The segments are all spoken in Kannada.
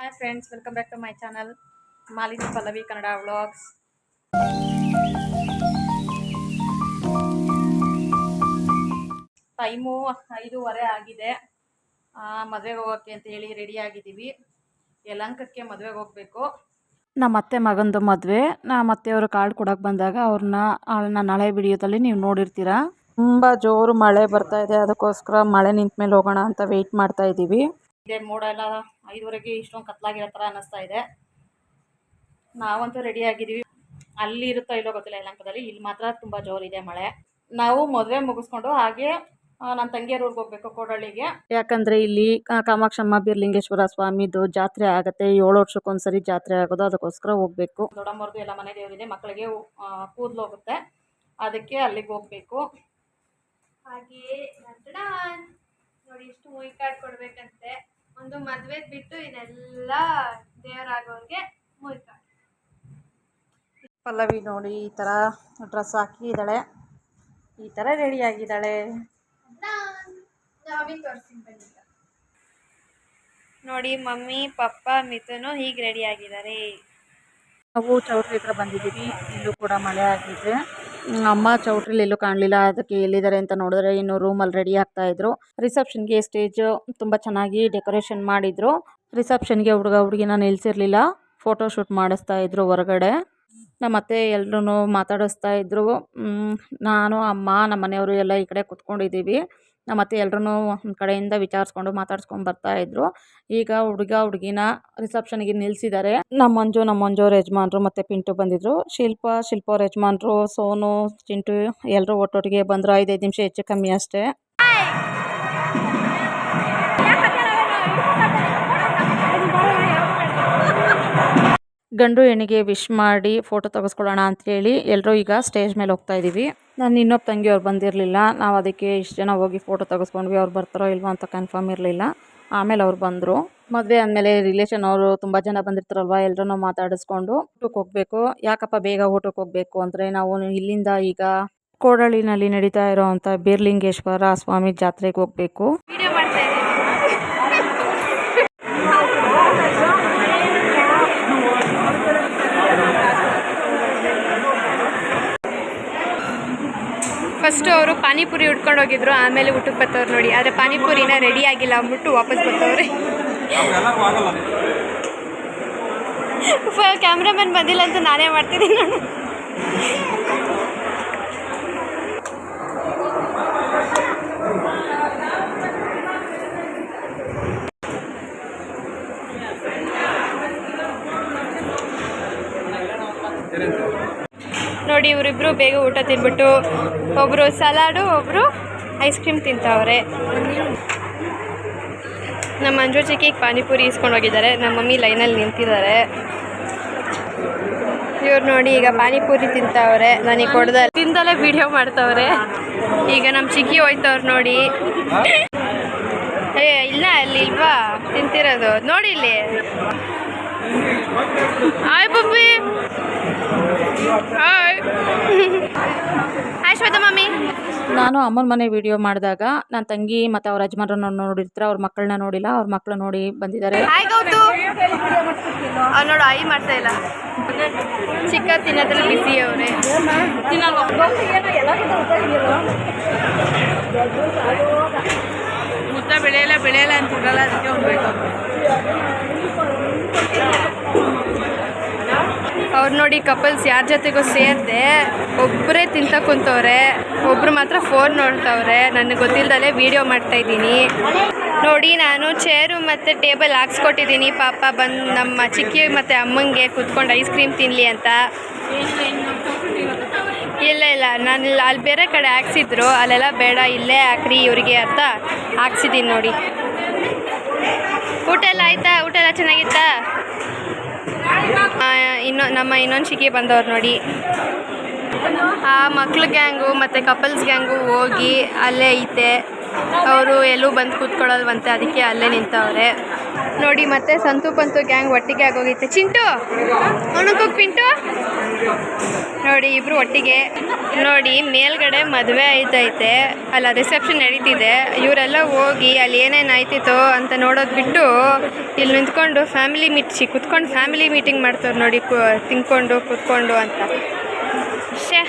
Hi friends, welcome back to my channel Malini Pallavi Kannada vlogs. Time 5:30 ಆಗಿದೆ. ಮದುವೆಗೆ ಹೋಗೋಕ್ಕೆ ಅಂತ ಹೇಳಿ ರೆಡಿ ಆಗಿದ್ದೀವಿ. ಯಲಹಂಕಕ್ಕೆ ಮದುವೆಗೆ ಹೋಗಬೇಕು. ನಮ್ಮ ಅತ್ತೆ ಮಗಂದು ಮದುವೆ. ನಮ್ಮ ಅತ್ತೆಯವರು ಕಾರ್ಡ್ ಕೊಡೋಕೆ ಬಂದಾಗ ಅವ್ರನ್ನ ನಾಳೆ ವಿಡಿಯೋದಲ್ಲಿ ನೀವು ನೋಡಿರ್ತೀರ. ತುಂಬ ಜೋರು ಮಳೆ ಬರ್ತಾ ಇದೆ, ಅದಕ್ಕೋಸ್ಕರ ಮಳೆ ನಿಂತ ಮೇಲೆ ಹೋಗೋಣ ಅಂತ ವೆಯ್ಟ್ ಮಾಡ್ತಾ ಇದ್ದೀವಿ. ಇದೇ ಮೋಡ ಎಲ್ಲ 5:30ಗೆ ಇಷ್ಟೊಂದು ಕತ್ಲಾಗಿರೋ ಥರ ಅನ್ನಿಸ್ತಾ ಇದೆ. ನಾವಂತೂ ರೆಡಿ ಆಗಿದ್ದೀವಿ. ಅಲ್ಲಿ ಇರುತ್ತೋ ಇಲ್ಲೋ ಗೊತ್ತಿಲ್ಲ ಯಲಹಂಕದಲ್ಲಿ, ಇಲ್ಲಿ ಮಾತ್ರ ತುಂಬ ಜೋರಿದೆ ಮಳೆ. ನಾವು ಮದುವೆ ಮುಗಿಸ್ಕೊಂಡು ಹಾಗೆ ನನ್ನ ತಂಗಿಯರ ಊರಿಗೆ ಹೋಗ್ಬೇಕು, ಕೋಡಳ್ಳಿಗೆ. ಯಾಕಂದರೆ ಇಲ್ಲಿ ಕಾಮಾಕ್ಷಮ್ಮ ಬೀರಲಿಂಗೇಶ್ವರ ಸ್ವಾಮಿದು ಜಾತ್ರೆ ಆಗುತ್ತೆ. 7 ವರ್ಷಕ್ಕೊಂದ್ಸರಿ ಜಾತ್ರೆ ಆಗೋದು, ಅದಕ್ಕೋಸ್ಕರ ಹೋಗ್ಬೇಕು. ದೊಡ್ಡಮ್ಮವ್ರದ್ದು ಎಲ್ಲ ಮನೆ ದೇವರಿದೆ, ಮಕ್ಕಳಿಗೆ ಕೂದಲು ಹೋಗುತ್ತೆ, ಅದಕ್ಕೆ ಅಲ್ಲಿಗೆ ಹೋಗ್ಬೇಕು. ಹಾಗೆಯೇ ನೋಡಿ ಇಷ್ಟು ಮೂವಿ ಕಾರ್ಡ್ ಕೊಡ್ಬೇಕಂತೆ. ಒಂದು ಮದ್ವೆ ಬಿಟ್ಟು ಇದೆಲ್ಲ ದೇವರಾಗೋರಿಗೆ ಮೂವಿ ಕಾರ್ಡ್. ಪಲ್ಲವಿ ನೋಡಿ ಈ ಥರ ಡ್ರೆಸ್ ಹಾಕಿದ್ದಾಳೆ, ಈ ಥರ ರೆಡಿ ಆಗಿದ್ದಾಳೆ. ನೋಡಿ ಮಮ್ಮಿ ಪಪ್ಪ ಮಿಥುನು ಹೀಗೆ ರೆಡಿ ಆಗಿದ್ದಾರೆ. ನಾವು ಚೌಟ್ರಿ ಹತ್ರ ಬಂದಿದ್ದೀವಿ. ಇಲ್ಲೂ ಕೂಡ ಮಳೆ ಆಗಿದೆ. ಅಮ್ಮ ಚೌಟ್ರಿಲಿ ಎಲ್ಲೂ ಕಾಣಲಿಲ್ಲ, ಅದಕ್ಕೆ ಎಲ್ಲಿದ್ದಾರೆ ಅಂತ ನೋಡಿದ್ರೆ ಇನ್ನು ರೂಮಲ್ಲಿ ರೆಡಿ ಆಗ್ತಾ ಇದ್ರು. ರಿಸೆಪ್ಷನ್ಗೆ ಸ್ಟೇಜ್ ತುಂಬ ಚೆನ್ನಾಗಿ ಡೆಕೋರೇಷನ್ ಮಾಡಿದ್ರು. ರಿಸೆಪ್ಷನ್ಗೆ ಹುಡುಗಿನ ನಿಲ್ಸಿರ್ಲಿಲ್ಲ, ಫೋಟೋ ಶೂಟ್ ಮಾಡಿಸ್ತಾ ಇದ್ರು ಹೊರಗಡೆ. ನಮ್ಮ ಅತ್ತೆ ಎಲ್ಲರೂ ಮಾತಾಡಿಸ್ತಾ ಇದ್ರು. ನಾನು ಅಮ್ಮ ನಮ್ಮ ಮನೆಯವರು ಎಲ್ಲ ಈ ಕಡೆ ಕುತ್ಕೊಂಡಿದ್ದೀವಿ. ನಮ್ಮ ಅತ್ತೆ ಎಲ್ಲರೂ ಒಂದು ಕಡೆಯಿಂದ ವಿಚಾರಿಸ್ಕೊಂಡು ಮಾತಾಡ್ಸ್ಕೊಂಡು ಬರ್ತಾ ಇದ್ರು. ಈಗ ಹುಡುಗಿನ ರಿಸೆಪ್ಷನ್ಗೆ ನಿಲ್ಸಿದ್ದಾರೆ. ನಮ್ಮ ಮಂಜು ಅವ್ರ ಯಜಮಾನ್ರು ಮತ್ತು ಪಿಂಟು ಬಂದಿದ್ರು. ಶಿಲ್ಪ ಅವ್ರ ಯಜಮಾನ್ರು, ಸೋನು, ಚಿಂಟು ಎಲ್ಲರೂ ಒಟ್ಟೊಟ್ಟಿಗೆ ಬಂದರು. 5 ನಿಮಿಷ ಹೆಚ್ಚು ಕಮ್ಮಿ ಅಷ್ಟೇ. ಗಂಡು ಹೆಣ್ಣಿಗೆ ವಿಶ್ ಮಾಡಿ ಫೋಟೋ ತೆಗೆಸ್ಕೊಳ್ಳೋಣ ಅಂಥೇಳಿ ಎಲ್ಲರೂ ಈಗ ಸ್ಟೇಜ್ ಮೇಲೆ ಹೋಗ್ತಾ ಇದ್ದೀವಿ. ನಾನು ಇನ್ನೊಬ್ಬ ತಂಗಿಯವ್ರು ಬಂದಿರಲಿಲ್ಲ, ನಾವು ಅದಕ್ಕೆ ಇಷ್ಟು ಜನ ಹೋಗಿ ಫೋಟೋ ತೆಗೆಸ್ಕೊಂಡ್ವಿ. ಅವ್ರು ಬರ್ತಾರೋ ಇಲ್ವೋ ಅಂತ ಕನ್ಫರ್ಮ್ ಇರಲಿಲ್ಲ. ಆಮೇಲೆ ಅವ್ರು ಬಂದರು. ಮದುವೆ ಆದಮೇಲೆ ರಿಲೇಷನ್ ಅವರು ತುಂಬ ಜನ ಬಂದಿರ್ತಾರಲ್ವ, ಎಲ್ಲರೂ ಮಾತಾಡಿಸ್ಕೊಂಡು ಊಟಕ್ಕೆ ಹೋಗಬೇಕು. ಯಾಕಪ್ಪ ಬೇಗ ಊಟಕ್ಕೆ ಹೋಗಬೇಕು ಅಂದರೆ, ನಾವು ಇಲ್ಲಿಂದ ಈಗ ಕೋಡಳ್ಳಿನಲ್ಲಿ ನಡೀತಾ ಇರೋವಂಥ ಬೀರಲಿಂಗೇಶ್ವರ ಸ್ವಾಮಿ ಜಾತ್ರೆಗೆ ಹೋಗಬೇಕು. ಫಸ್ಟು ಅವರು ಪಾನಿಪುರಿ ಉಟ್ಕೊಂಡು ಹೋಗಿದ್ರು, ಆಮೇಲೆ ಊಟಕ್ಕೆ ಬರ್ತವ್ರು ನೋಡಿ. ಆದರೆ ಪಾನಿಪುರಿನ ರೆಡಿ ಆಗಿಲ್ಲ ಅಂದ್ಬಿಟ್ಟು ವಾಪಸ್ ಬರ್ತವ್ರೆ. ಕ್ಯಾಮ್ರಾಮನ್ ಬಂದಿಲ್ಲ ಅಂತ ನಾನೇ ಮಾಡ್ತಿದ್ದೀನಿ ನೋಡಿ. ಇವರಿಬ್ರು ಬೇಗ ಊಟ ತಿನ್ಬಿಟ್ಟು ಒಬ್ಬರು ಸಲಾಡು, ಒಬ್ಬರು ಐಸ್ ಕ್ರೀಮ್ ತಿಂತವ್ರೆ. ನಮ್ಮ ಮಂಜು ಚಿಕ್ಕಿಗೆ ಪಾನಿಪುರಿ ಇಸ್ಕೊಂಡು ಹೋಗಿದ್ದಾರೆ. ನಮ್ಮ ಮಮ್ಮಿ ಲೈನಲ್ಲಿ ನಿಂತಿದ್ದಾರೆ. ಇವ್ರು ನೋಡಿ ಈಗ ಪಾನಿಪುರಿ ತಿಂತವ್ರೆ. ನನಗೆ ಕೊಡ್ದೆ ತಿಂದಲೇ ವಿಡಿಯೋ ಮಾಡ್ತವ್ರೆ. ಈಗ ನಮ್ಮ ಚಿಕ್ಕಿ ಹೋಯ್ತವ್ರು ನೋಡಿ. ಇಲ್ಲ ಅಲ್ಲಿ ಇಲ್ವಾ ತಿಂತಿರೋದು ನೋಡಿ ಇಲ್ಲಿ. ಹಾಯ್ ಪಪ್ಪಿ, ಹಾಯ್ ಶ್ವೇತ ಮಮ್ಮಿ. ನಾನು ಅಮ್ಮನ ಮನೆ ವಿಡಿಯೋ ಮಾಡಿದಾಗ ನನ್ನ ತಂಗಿ ಮತ್ತು ಅವ್ರ ಯಜಮಾನರನ್ನ ನೋಡಿರ್ತಾರೆ, ಅವ್ರ ಮಕ್ಕಳನ್ನ ನೋಡಿಲ್ಲ. ಅವ್ರ ಮಕ್ಕಳು ನೋಡಿ ಬಂದಿದ್ದಾರೆ. ಅವ್ರು ನೋಡು ಆಯಿ ಮಾಡ್ತಾ ಇಲ್ಲ, ಚಿಕ್ಕ ತಿನ್ನೋದ್ರಲ್ಲಿ ಬಿಸಿ ಅವರೇ. ಮುದ್ದ ಬೆಳೆಯಲ್ಲ ಅಂತ ಕೊಡಲ್ಲ, ಅದಕ್ಕೆ ಹೋಗ್ಬೇಕು. ಅವ್ರು ನೋಡಿ ಕಪಲ್ಸ್ ಯಾರ ಜೊತೆಗೂ ಸೇರಿದೆ ಒಬ್ಬರೇ ತಿಂತ ಕುಂತವ್ರೆ, ಒಬ್ಬರು ಮಾತ್ರ ಫೋನ್ ನೋಡ್ತವ್ರೆ. ನನಗೆ ಗೊತ್ತಿಲ್ಲದಲ್ಲೇ ವೀಡಿಯೋ ಮಾಡ್ತಾಯಿದ್ದೀನಿ ನೋಡಿ. ನಾನು ಚೇರು ಮತ್ತು ಟೇಬಲ್ ಹಾಕ್ಸ್ಕೊಟ್ಟಿದ್ದೀನಿ. ಪಾಪ ಬಂದು ನಮ್ಮ ಚಿಕ್ಕಿ ಮತ್ತು ಅಮ್ಮಂಗೆ ಕುತ್ಕೊಂಡು ಐಸ್ ಕ್ರೀಮ್ ತಿನ್ನಲಿ ಅಂತ. ಇಲ್ಲ ನಾನು ಅಲ್ಲಿ ಬೇರೆ ಕಡೆ ಹಾಕ್ಸಿದ್ರು, ಅಲ್ಲೆಲ್ಲ ಬೇಡ ಇಲ್ಲೇ ಹಾಕ್ರಿ ಇವರಿಗೆ ಅಂತ ಹಾಕ್ಸಿದ್ದೀನಿ ನೋಡಿ. ಊಟ ಎಲ್ಲ ಆಯಿತಾ? ಊಟ ಎಲ್ಲ ಚೆನ್ನಾಗಿತ್ತಾ? ಇನ್ನೊಂದು ಚಿಕ್ಕಿ ಬಂದವ್ರು ನೋಡಿ. ಆ ಮಕ್ಳ ಗ್ಯಾಂಗು ಮತ್ತು ಕಪಲ್ಸ್ ಗ್ಯಾಂಗು ಹೋಗಿ ಅಲ್ಲೇ ಐತೆ. ಅವರು ಎಲ್ಲೂ ಬಂದು ಕೂತ್ಕೊಳ್ಳಲ್ವಂತೆ, ಅದಕ್ಕೆ ಅಲ್ಲೇ ನಿಂತವ್ರೆ. ನೋಡಿ ಮತ್ತೆ ಸಂತು ಪಂತು ಗ್ಯಾಂಗ್ ಒಟ್ಟಿಗೆ ಆಗೋಗೈತೆ. ಚಿಂಟು ಅವನಕ್ಕೋಗಿ ಪಿಂಟು ನೋಡಿ ಇಬ್ರು ಒಟ್ಟಿಗೆ. ನೋಡಿ ಮೇಲ್ಗಡೆ ಮದುವೆ ಆಯ್ತೈತೆ, ಅಲ್ಲ ರಿಸೆಪ್ಷನ್ ನಡೀತಿದೆ. ಇವರೆಲ್ಲ ಹೋಗಿ ಅಲ್ಲಿ ಏನೇನು ಆಯ್ತಿತ್ತೋ ಅಂತ ನೋಡೋದು ಬಿಟ್ಟು ಇಲ್ಲಿ ನಿಂತ್ಕೊಂಡು ಕುತ್ಕೊಂಡು ಫ್ಯಾಮಿಲಿ ಮೀಟಿಂಗ್ ಮಾಡ್ತಾರೆ ನೋಡಿ, ತಿನ್ಕೊಂಡು ಕುತ್ಕೊಂಡು ಅಂತ. ಶೇ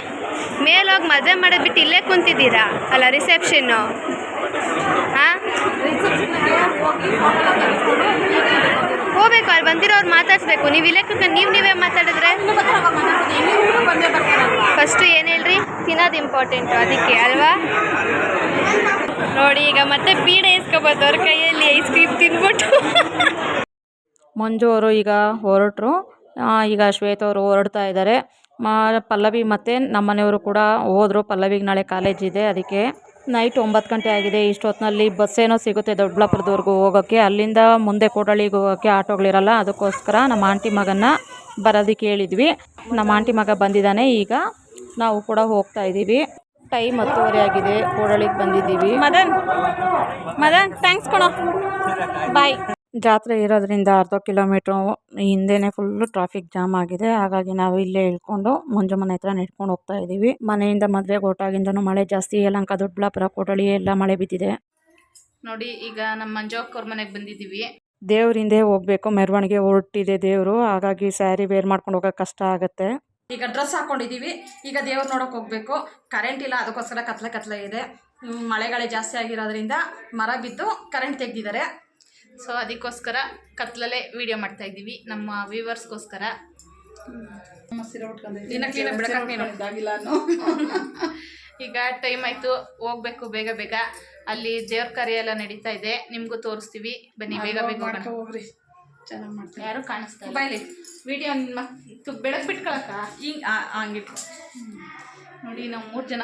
ಮೇಲೋಗಿ ಮದುವೆ ಮಾಡೋದು ಬಿಟ್ಟು ಇಲ್ಲೇ ಕುಂತಿದ್ದೀರಾ ಅಲ್ಲ ರಿಸೆಪ್ಷನ್ನು. ಹಾಂ ಹೋಗ್ಬೇಕು, ಅಲ್ಲಿ ಬಂದಿರೋರು ಮಾತಾಡಿಸ್ಬೇಕು. ನೀವು ಇಲ್ಲೇ ಕುತ್ಕೊಂಡು ನೀವೇ ಮಾತಾಡಿದ್ರೆ ಫಸ್ಟು ಏನು ಹೇಳ್ರಿ, ತಿನ್ನೋದು ಇಂಪಾರ್ಟೆಂಟು ಅದಕ್ಕೆ ಅಲ್ವಾ. ನೋಡಿ ಈಗ ಮತ್ತೆ ಬೀಡೆ ಇಸ್ಕೊಬೋದು ಅವ್ರ ಕೈಯಲ್ಲಿ ಐಸ್ ಕ್ರೀಮ್ ತಿನ್ಬಿಟ್ಟು. ಮಂಜು ಅವರು ಈಗ ಹೊರಟರು. ಈಗ ಶ್ವೇತ ಅವರು ಹೊರಡ್ತಾ ಇದ್ದಾರೆ. ಪಲ್ಲವಿ ಮತ್ತು ನಮ್ಮನೆಯವರು ಕೂಡ ಹೋದರು. ಪಲ್ಲವಿಗೆ ನಾಳೆ ಕಾಲೇಜ್ ಇದೆ, ಅದಕ್ಕೆ ನೈಟ್ 9 ಗಂಟೆ ಆಗಿದೆ. ಇಷ್ಟೊತ್ತಿನಲ್ಲಿ ಬಸ್ ಏನೋ ಸಿಗುತ್ತೆ ದೊಡ್ಡಬಳ್ಳಾಪುರದವರೆಗೂ ಹೋಗೋಕ್ಕೆ. ಅಲ್ಲಿಂದ ಮುಂದೆ ಕೋಟಳ್ಳಿಗೆ ಹೋಗೋಕ್ಕೆ ಆಟೋಗಳಿರಲ್ಲ. ಅದಕ್ಕೋಸ್ಕರ ನಮ್ಮ ಆಂಟಿ ಮಗನ್ನ ಬರೋದಕ್ಕೆ ಹೇಳಿದ್ವಿ. ನಮ್ಮ ಆಂಟಿ ಮಗ ಬಂದಿದ್ದಾನೆ. ಈಗ ನಾವು ಕೂಡ ಹೋಗ್ತಾ ಇದ್ದೀವಿ. ಟೈಮ್ 10:30 ಆಗಿದೆ. ಕೋಟಳ್ಳಿಗೆ ಬಂದಿದ್ದೀವಿ. ಮದನ್ ಥ್ಯಾಂಕ್ಸ್ ಕಣೋ, ಬಾಯ್. ಜಾತ್ರೆ ಇರೋದ್ರಿಂದ ಅರ್ಧ ಕಿಲೋಮೀಟ್ರು ಹಿಂದೆನೇ ಫುಲ್ಲು ಟ್ರಾಫಿಕ್ ಜಾಮ್ ಆಗಿದೆ. ಹಾಗಾಗಿ ನಾವು ಇಲ್ಲೇ ಇಳ್ಕೊಂಡು ಮಂಜು ಮನೆ ಹತ್ರ ನೆಡ್ಕೊಂಡು ಹೋಗ್ತಾ ಇದ್ದೀವಿ. ಮನೆಯಿಂದ ಮದುವೆಗೆ ಹೊರಟಾಗಿಂದನೂ ಮಳೆ ಜಾಸ್ತಿ. ಯಲಹಂಕ, ದೊಡ್ಡಬಳ್ಳಾಪುರ, ಕೋಟಳ್ಳಿ ಎಲ್ಲ ಮಳೆ ಬಿದ್ದಿದೆ ನೋಡಿ. ಈಗ ನಮ್ಮ ಮಂಜವ್ರ ಮನೆಗೆ ಬಂದಿದ್ದೀವಿ. ದೇವ್ರಿಂದೇ ಹೋಗ್ಬೇಕು, ಮೆರವಣಿಗೆ ಹೊರಟಿದೆ ದೇವರು. ಹಾಗಾಗಿ ಸ್ಯಾರಿ ವೇರ್ ಮಾಡ್ಕೊಂಡು ಹೋಗೋಕೆ ಕಷ್ಟ ಆಗುತ್ತೆ. ಈಗ ಡ್ರೆಸ್ ಹಾಕೊಂಡಿದ್ದೀವಿ. ಈಗ ದೇವ್ರು ನೋಡೋಕೆ ಹೋಗ್ಬೇಕು. ಕರೆಂಟ್ ಇಲ್ಲ, ಅದಕ್ಕೋಸ್ಕರ ಕತ್ಲೆ ಇದೆ. ಮಳೆಗಾಳೆ ಜಾಸ್ತಿ ಆಗಿರೋದ್ರಿಂದ ಮರ ಬಿದ್ದು ಕರೆಂಟ್ ತೆಗ್ದಿದ್ದಾರೆ. ಸೊ ಅದಕ್ಕೋಸ್ಕರ ಕತ್ಲಲ್ಲೇ ವಿಡಿಯೋ ಮಾಡ್ತಾ ಇದ್ದೀವಿ ನಮ್ಮ ವ್ಯೂವರ್ಸ್ಗೋಸ್ಕರ. ಈಗ ಟೈಮ್ ಆಯಿತು, ಹೋಗ್ಬೇಕು ಬೇಗ ಬೇಗ. ಅಲ್ಲಿ ದೇವ್ರ ಕಾರ್ಯ ಎಲ್ಲ ನಡೀತಾ ಇದೆ, ನಿಮಗೂ ತೋರಿಸ್ತೀವಿ ಬನ್ನಿ. ಬೇಗ ಹೋಗ್ರಿ, ಚೆನ್ನಾಗಿ ಮಾಡ್ತೀವಿ. ಯಾರು ಕಾಣಿಸ್ತಾರೆ ಬಾಯ್ಲಿ ವಿಡಿಯೋ ಬೆಳಗ್ಗೆ ಬಿಟ್ಕೊಳಕ್ಕ ಹಿಂಗೆ ಹಂಗಿಟ್ಟು ನೋಡಿ. ನಾವು 3 ಜನ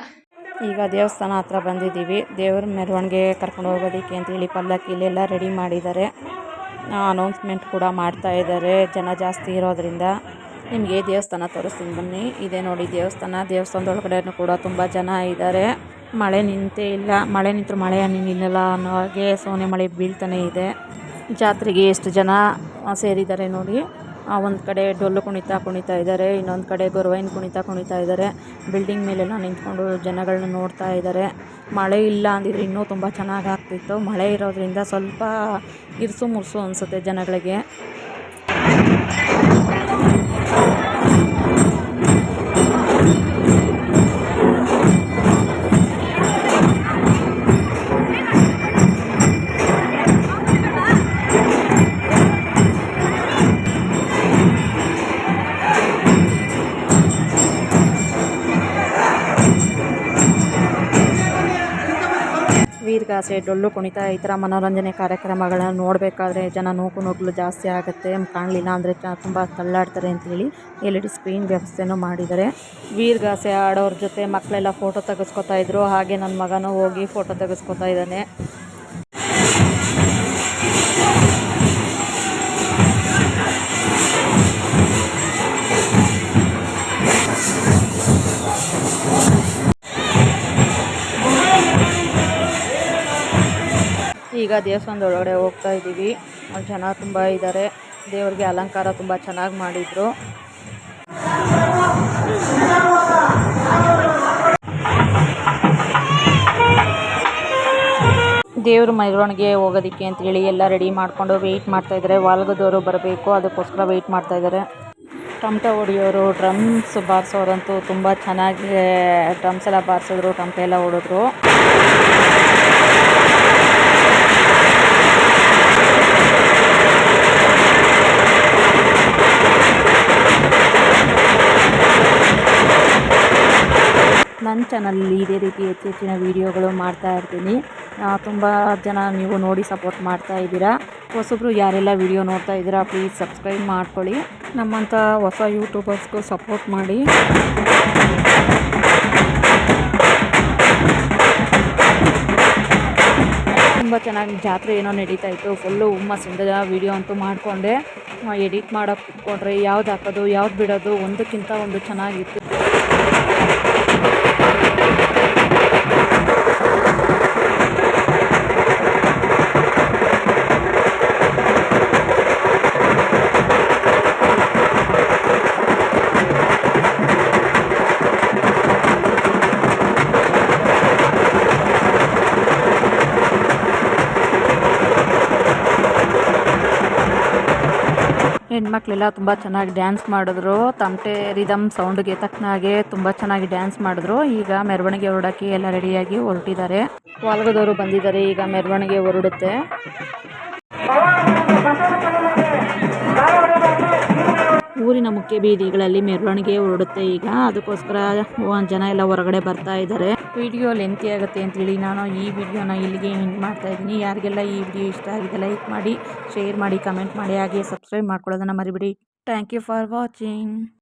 ಈಗ ದೇವಸ್ಥಾನ ಹತ್ರ ಬಂದಿದ್ದೀವಿ. ದೇವ್ರ ಮೆರವಣಿಗೆ ಕರ್ಕೊಂಡು ಹೋಗೋದಕ್ಕೆ ಅಂತೇಳಿ ಪಲ್ಲಕ್ಕಿಲೆಲ್ಲ ರೆಡಿ ಮಾಡಿದ್ದಾರೆ. ಅನೌನ್ಸ್ಮೆಂಟ್ ಕೂಡ ಮಾಡ್ತಾ ಇದ್ದಾರೆ. ಜನ ಜಾಸ್ತಿ ಇರೋದ್ರಿಂದ ನಿಮಗೆ ದೇವಸ್ಥಾನ ತೋರಿಸ್ತೀನಿ ಬನ್ನಿ. ಇದೆ ನೋಡಿ ದೇವಸ್ಥಾನ. ದೇವಸ್ಥಾನದೊಳಗಡೆ ಕೂಡ ತುಂಬ ಜನ ಇದ್ದಾರೆ. ಮಳೆ ನಿಂತೇ ಇಲ್ಲ. ಮಳೆ ನಿಂತರೂ ಮಳೆ ನಿಲ್ಲಲ್ಲ ಅನ್ನೋ ಹಾಗೆ ಸೋನೆ ಮಳೆ ಬೀಳ್ತಾನೆ ಇದೆ. ಜಾತ್ರೆಗೆ ಎಷ್ಟು ಜನ ಸೇರಿದ್ದಾರೆ ನೋಡಿ. ಒಂದು ಕಡೆ ಡೊಳ್ಳು ಕುಣಿತಾ ಇದ್ದಾರೆ, ಇನ್ನೊಂದು ಕಡೆ ಗೊರವೈನ ಕುಣಿತಾ ಇದ್ದಾರೆ. ಬಿಲ್ಡಿಂಗ್ ಮೇಲೆಲ್ಲ ನಿಂತ್ಕೊಂಡು ಜನಗಳನ್ನ ನೋಡ್ತಾ ಇದ್ದಾರೆ. ಮಳೆ ಇಲ್ಲ ಅಂದಿದ್ರೆ ಇನ್ನೂ ತುಂಬ ಚೆನ್ನಾಗಿ ಆಗ್ತಿತ್ತು. ಮಳೆ ಇರೋದ್ರಿಂದ ಸ್ವಲ್ಪ ಇರ್ಸು ಮುರ್ಸು ಅನಿಸುತ್ತೆ ಜನಗಳಿಗೆ. ವೀರಗಾಸೆ, ಡೊಳ್ಳು ಕುಣಿತ, ಈ ಥರ ಮನೋರಂಜನೆ ಕಾರ್ಯಕ್ರಮಗಳನ್ನ ನೋಡಬೇಕಾದ್ರೆ ಜನ ನೂಕುನುಗ್ಗಲು ಜಾಸ್ತಿ ಆಗುತ್ತೆ. ಕಾಣಲಿಲ್ಲ ಅಂದರೆ ತುಂಬ ತಳ್ಳಾಡ್ತಾರೆ ಅಂತೇಳಿ LED ಸ್ಕ್ರೀನ್ ವ್ಯವಸ್ಥೆನೂ ಮಾಡಿದ್ದಾರೆ. ವೀರಗಾಸೆ ಆಡೋರ ಜೊತೆ ಮಕ್ಕಳೆಲ್ಲ ಫೋಟೋ ತೆಗೆಸ್ಕೊತಾ ಇದ್ರು. ಹಾಗೆ ನನ್ನ ಮಗನೂ ಹೋಗಿ ಫೋಟೋ ತೆಗೆಸ್ಕೊತಾ ಇದ್ದಾನೆ. ಈಗ ದೇವಸ್ಥಾನದ ಒಳಗಡೆ ಹೋಗ್ತಾ ಇದ್ದೀವಿ. ಜನ ತುಂಬ ಇದ್ದಾರೆ. ದೇವರಿಗೆ ಅಲಂಕಾರ ತುಂಬ ಚೆನ್ನಾಗಿ ಮಾಡಿದರು. ದೇವ್ರ ಮೆರವಣಿಗೆ ಹೋಗೋದಕ್ಕೆ ಅಂತೇಳಿ ಎಲ್ಲ ರೆಡಿ ಮಾಡಿಕೊಂಡು ವೆಯ್ಟ್ ಮಾಡ್ತಾಯಿದ್ದಾರೆ. ವಾಲ್ಗದವರು ಬರಬೇಕು, ಅದಕ್ಕೋಸ್ಕರ ವೆಯ್ಟ್ ಮಾಡ್ತಾಯಿದ್ದಾರೆ. ಟಮಟೆ ಹೊಡಿಯೋರು, ಡ್ರಮ್ಸ್ ಬಾರಿಸೋರಂತೂ ತುಂಬ ಚೆನ್ನಾಗಿ ಡ್ರಮ್ಸ್ ಎಲ್ಲ ಬಾರಿಸಿದ್ರು, ಟಮಟೆ ಎಲ್ಲ ಹೊಡಿದ್ರು. ನನ್ನ ಚಾನಲಲ್ಲಿ ಇದೇ ರೀತಿ ಹೆಚ್ಚಿನ ವೀಡಿಯೋಗಳು ಮಾಡ್ತಾ ಇರ್ತೀನಿ. ತುಂಬ ಜನ ನೀವು ನೋಡಿ ಸಪೋರ್ಟ್ ಮಾಡ್ತಾ ಇದ್ದೀರಾ. ಹೊಸಬ್ರು ಯಾರೆಲ್ಲ ವೀಡಿಯೋ ನೋಡ್ತಾ ಇದ್ದೀರಾ ಪ್ಲೀಸ್ ಸಬ್ಸ್ಕ್ರೈಬ್ ಮಾಡ್ಕೊಳ್ಳಿ. ನಮ್ಮಂಥ ಹೊಸ ಯೂಟ್ಯೂಬರ್ಸ್ಗೂ ಸಪೋರ್ಟ್ ಮಾಡಿ. ತುಂಬ ಚೆನ್ನಾಗಿ ಜಾತ್ರೆ ಏನೋ ನಡೀತಾ ಇತ್ತು. ಫುಲ್ಲು ಹುಮ್ಮಸ್ಸಿಂದ ವೀಡಿಯೋ ಅಂತೂ ಮಾಡಿಕೊಂಡೆ. ಎಡಿಟ್ ಮಾಡೋಕ್ಕೆ ಕುತ್ಕೊಂಡ್ರೆ ಯಾವ್ದು ಹಾಕೋದು ಯಾವ್ದು ಬಿಡೋದು ಒಂದಕ್ಕಿಂತ ಒಂದು ಚೆನ್ನಾಗಿತ್ತು. ಹೆಣ್ಮಕ್ಳೆಲ್ಲ ತುಂಬ ಚೆನ್ನಾಗಿ ಡ್ಯಾನ್ಸ್ ಮಾಡಿದ್ರು. ತಮಟೆ ರಿದಮ್ ಸೌಂಡ್ಗೆ ತಕ್ಕನಾಗೆ ತುಂಬ ಚೆನ್ನಾಗಿ ಡ್ಯಾನ್ಸ್ ಮಾಡಿದ್ರು. ಈಗ ಮೆರವಣಿಗೆ ಹೊರಡೋಕ್ಕೆ ಎಲ್ಲ ರೆಡಿಯಾಗಿ ಹೊರಟಿದ್ದಾರೆ. ವಾಲ್ಗದವರು ಬಂದಿದ್ದಾರೆ. ಈಗ ಮೆರವಣಿಗೆ ಹೊರಡುತ್ತೆ. ಊರಿನ ಮುಖ್ಯ ಬೀದಿಗಳಲ್ಲಿ ಮೆರವಣಿಗೆ ಹೊರಡುತ್ತೆ. ಈಗ ಅದಕ್ಕೋಸ್ಕರ ಜನ ಎಲ್ಲ ಹೊರಗಡೆ ಬರ್ತಾ ಇದ್ದಾರೆ. ವಿಡಿಯೋ ಲೆಂತಿ ಆಗುತ್ತೆ ಅಂತೇಳಿ ನಾನು ಈ ವಿಡಿಯೋನ ಇಲ್ಲಿಗೆ ಎಂಡ್ ಮಾಡ್ತಾ ಇದ್ದೀನಿ. ಯಾರಿಗೆಲ್ಲ ಈ ವಿಡಿಯೋ ಇಷ್ಟ ಆಗಿದೆ ಲೈಕ್ ಮಾಡಿ, ಶೇರ್ ಮಾಡಿ, ಕಮೆಂಟ್ ಮಾಡಿ, ಹಾಗೆ ಸಬ್ಸ್ಕ್ರೈಬ್ ಮಾಡ್ಕೊಳ್ಳೋದನ್ನು ಮರಿಬೇಡಿ. Thank you for watching.